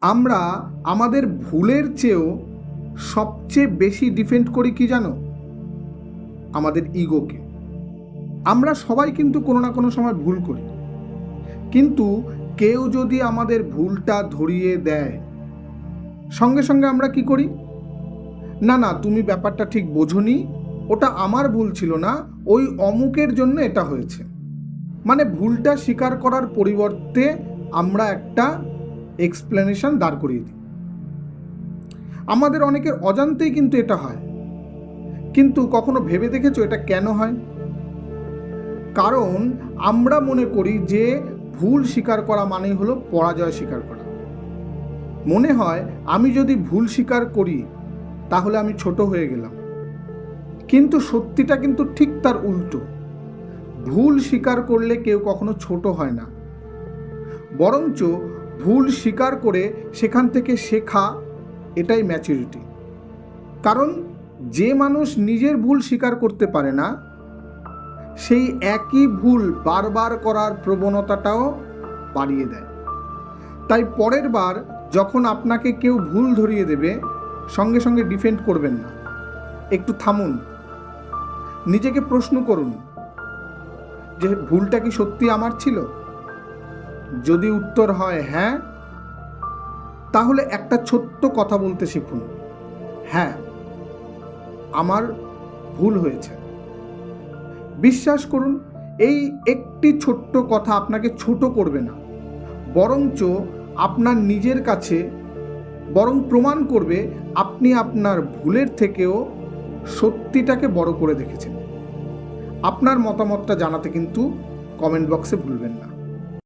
আমরা আমাদের ভুলের চেয়েও সবচেয়ে বেশি ডিফেন্ড করি কি জানো? আমাদের ইগোকে। আমরা সবাই কিন্তু কোনো না কোনো সময় ভুল করি, কিন্তু কেউ যদি আমাদের ভুলটা ধরিয়ে দেয়, সঙ্গে সঙ্গে আমরা কি করি? না না, তুমি ব্যাপারটা ঠিক বোঝোনি, ওটা আমার ভুল ছিল না, ওই অমুকের জন্য এটা হয়েছে। মানে ভুলটা স্বীকার করার পরিবর্তে আমরা একটা এক্সপ্লেনেশন দাঁড় করিয়ে দিই। আমাদের অনেকের অজান্তেই কিন্তু এটা হয়। কিন্তু কখনো ভেবে দেখেছো এটা কেন হয়? কারণ আমরা মনে করি যে ভুল স্বীকার করা মানেই হলো পরাজয় স্বীকার করা। মনে হয় আমি যদি ভুল স্বীকার করি তাহলে আমি ছোট হয়ে গেলাম। কিন্তু সত্যিটা কিন্তু ঠিক তার উল্টো। ভুল স্বীকার করলে কেউ কখনো ছোট হয় না, বরঞ্চ ভুল স্বীকার করে সেখান থেকে শেখা, এটাই ম্যাচুরিটি। কারণ যে মানুষ নিজের ভুল স্বীকার করতে পারে না, সেই একই ভুল বারবার করার প্রবণতাটাও বাড়িয়ে দেয়। তাই পরের বার যখন আপনাকে কেউ ভুল ধরিয়ে দেবে, সঙ্গে সঙ্গে ডিফেন্ড করবেন না, একটু থামুন, নিজেকে প্রশ্ন করুন যে ভুলটা কি সত্যি আমার ছিল? যদি উত্তর হয় হ্যাঁ, তাহলে একটা ছোট্ট কথা বলতে শিখুন, হ্যাঁ আমার ভুল হয়েছে। বিশ্বাস করুন, এই একটি ছোট্ট কথা আপনাকে ছোট করবে না, বরঞ্চ আপনার নিজের কাছে প্রমাণ করবে আপনি আপনার ভুলের থেকেও সত্যিটাকে বড় করে দেখেছেন। আপনার মতামতটা জানাতে কিন্তু কমেন্ট বক্সে ভুলবেন না।